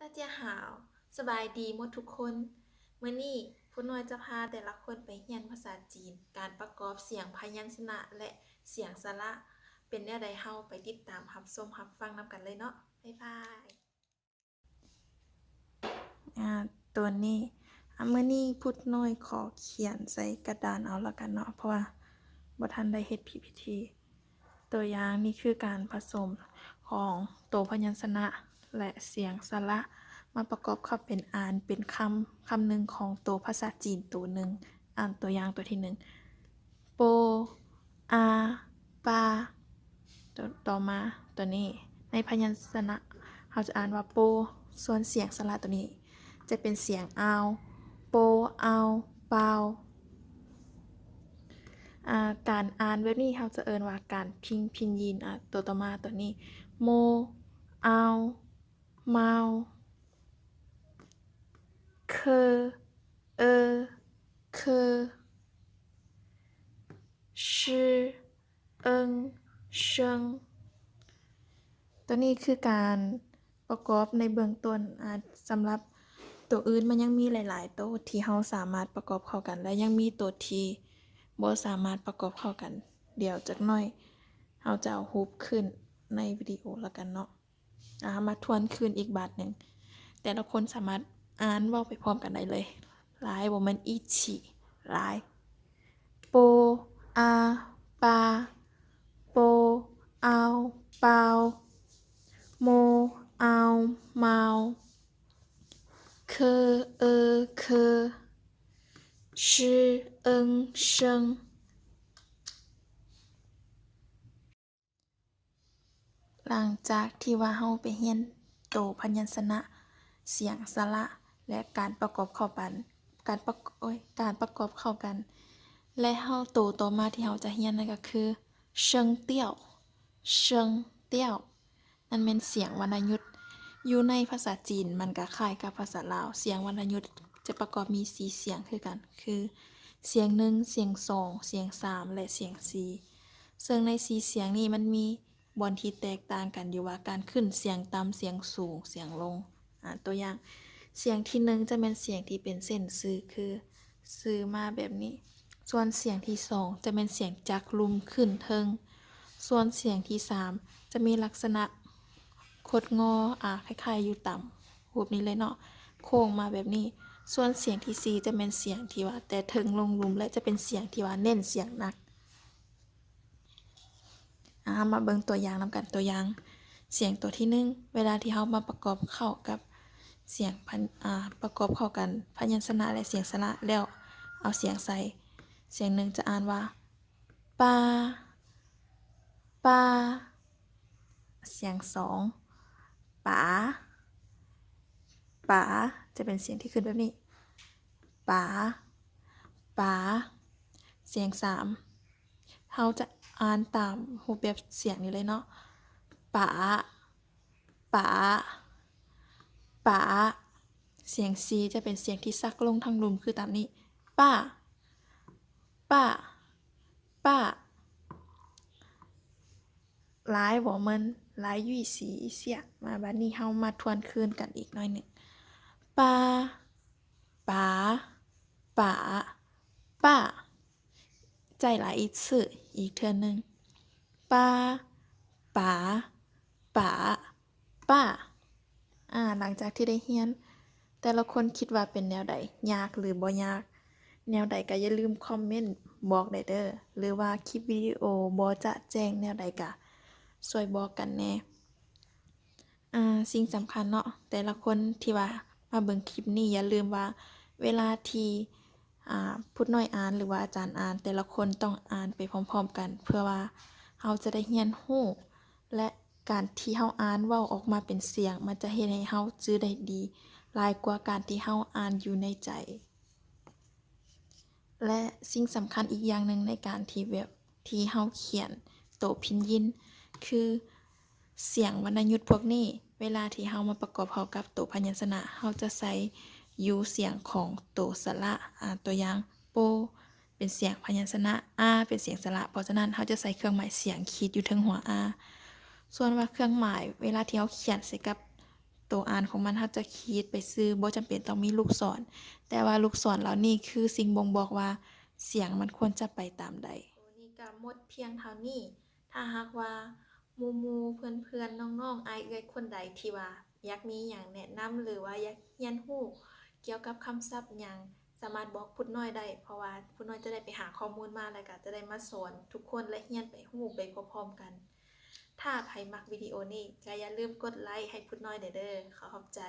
ตาเจียหาวสบายดีหมดทุกคนมื้อนี้ผู้น้อยจะพาแต่ละคนไปเรียนภาษาจีนการประกอบเสียงพยัญชนะและเสียงสระเป็นแนวใดเฮาไปติดตามรับชมรับฟังนำกันเลยเนาะบ๊ายบายตัวนี้มื้อนี้พุดน้อยขอเขียนใส่กระดานเอาละกันเนาะเพราะว่าบ่ทันได้เฮ็ด PPT ตัวอย่างนี่คือการผสมของตัวพยัญชนะและเสียงสระมาประกอบเข้าเป็นเป็นคำหนึ่งของตัวภาษาจีนตัวหนึ่งอ่านตัวอย่างตัวที่หนึ่งโปอาปาต่อมาตัวนี้ในพยัญชนะเราจะอ่านว่าโปส่วนเสียงสระตัวนี้จะเป็นเสียงอาวโปอาวเปาการอ่านแบบนี้เราจะเอิ้นว่าการพินยินตัวต่อมาตัวนี้โมเอาเมาเคเอเคชื่อเอิงเชิงตัวนี้คือการประกอบในเบื้องต้นสำหรับตัวอื่นมันยังมีหลายๆตัวที่เราสามารถประกอบเข้ากันและยังมีตัวที่บ่สามารถประกอบเข้ากันเดี๋ยวจักหน่อยเราจะเอารูปขึ้นในวิดีโอแล้วกันเนาะมาทวนคืนอีกบาทหนึ่งแต่ละคนสามารถอ่านเว้าไปพร้อมกันได้เลยหลายบ่แม่นอิชิหลายโปอาปาโปเอาเปาโมเอาเมาเคเอเคชื่อเอิงเชิงหลังจากที่ว่าเราไปเรียนโตพยัญชนะเสียงสระและการประกอบเข้ากันการประกอบเข้ากันและเราโตต่อมาที่เราจะเรียนนั่นก็คือเชิงเตี้ยวเชิงเตี้ยวนั่นแม่นเสียงวรรณยุกต์อยู่ในภาษาจีนมันก็คล้ายกับภาษาลาวเสียงวรรณยุกต์จะประกอบมี4เสียงคือกันคือเสียง1เสียง2เสียง3และเสียง4ซึ่งใน4เสียงนี้มันมีบอนที่แตกต่างกันอยู่ว่าการขึ้นเสียงต่ำเสียงสูงเสียงลงตัวอย่างเสียงที่1จะเป็นเสียงที่เป็นเส้นซื่อคือซื่อมาแบบนี้ส่วนเสียงที่2จะเป็นเสียงจักรุมขึ้นเทิงส่วนเสียงที่3จะมีลักษณะคดงอคล้ายๆอยู่ต่ำรูปนี้เลยเนาะโค้งมาแบบนี้ส่วนเสียงที่4จะเป็นเสียงที่ว่าแต่เทิงลงหลุมและจะเป็นเสียงที่ว่าเน้นเสียงหนักมาเบิ่งตัวอย่างนำกันตัวอย่างเสียงตัวที่1เวลาที่เฮามาประกอบเข้ากับเสียงประกอบเข้ากันพยัญชนะและเสียงสระแล้วเอาเสียงใส่เสียง1จะอ่านว่าปาปาเสียง2ป๋าป๋าจะเป็นเสียงที่ขึ้นแบบนี้ป๋าป๋าเสียง3เฮาจะอ่านตามรูปแบบเสียงนี้เลยเนาะป๋าป๋าป๋าเสียง4จะเป็นเสียงที่ซักลงทางลมคือตามนี้ป้าป้าป้าหลายบ่มันหลายยุ่ยสีเสียมาบัดนี้เฮามาทวนคืนกันอีกหน่อยนึงป้าป๋าป๋าป้าใจหลายอีกซื่ออีกเทื่อนึงป้าป๋าป๋าป้าหลังจากที่ได้เรียนแต่ละคนคิดว่าเป็นแนวใดยากหรือบ่ยากแนวใดก็อย่าลืมคอมเมนต์บอกได้เด้อหรือว่าคลิปวิดีโอบ่จะแจ้งแนวใดก็ช่วยบอกกันแหน่สิ่งสำคัญเนาะแต่ละคนที่ว่ามาเบิ่งคลิปนี้อย่าลืมว่าเวลาที่พุทธน้อยอ่านหรือว่าอาจารย์อ่านแต่ละคนต้องอ่านไปพร้อมๆกันเพื่อว่าเราจะได้เรียนรู้และการที่เราอ่านเว้าออกมาเป็นเสียงมันจะเฮ็ดให้เราจื้อได้ดีหลายกว่าการที่เราอ่านอยู่ในใจและสิ่งสำคัญอีกอย่างหนึ่งในการที่ที่เราเขียนโตพินยินคือเสียงวรรณยุกต์พวกนี้เวลาที่เรามาประกอบเข้ากับโตพยัญชนะเราจะใส่อยู่เสียงของโตสระตัวอย่างโปเป็นเสียงพยัญชนะเป็นเสียงสระเพราะฉะนั้นเราจะใส่เครื่องหมายเสียงขีดอยู่เทิงหัวส่วนว่าเครื่องหมายเวลาที่เราเขียนใส่กับ ตัวอ่านของมันเราจะคิดไปซื้อบ่จำเป็นต้องมีลูกศรแต่ว่าลูกศรเหล่านี้คือสิ่งบ่งบอกว่าเสียงมันควรจะไปตามใดตัวนี้ก็หมดเพียงเท่านี้ถ้าหากว่าหมู่ๆเพื่อนๆน้องๆอ้ายเอื้อยคนใดที่ว่าอยากมีหยังแนะนำหรือว่าอยากเรียนรู้เกี่ยวกับคำศัพท์หยังสามารถบอกพุดน้อยได้เพราะว่าพุดน้อยจะได้ไปหาข้อมูลมาแล้วก็จะได้มาสอนทุกคนและเรียนไปรู้ไปพร้อมๆกัน ถ้าใครมักวิดีโอนี้ก็อย่าลืมกดไลค์ให้พุดน้อยเด้อขอขอบใจ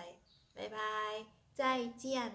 บ๊ายบาย ใจเจียน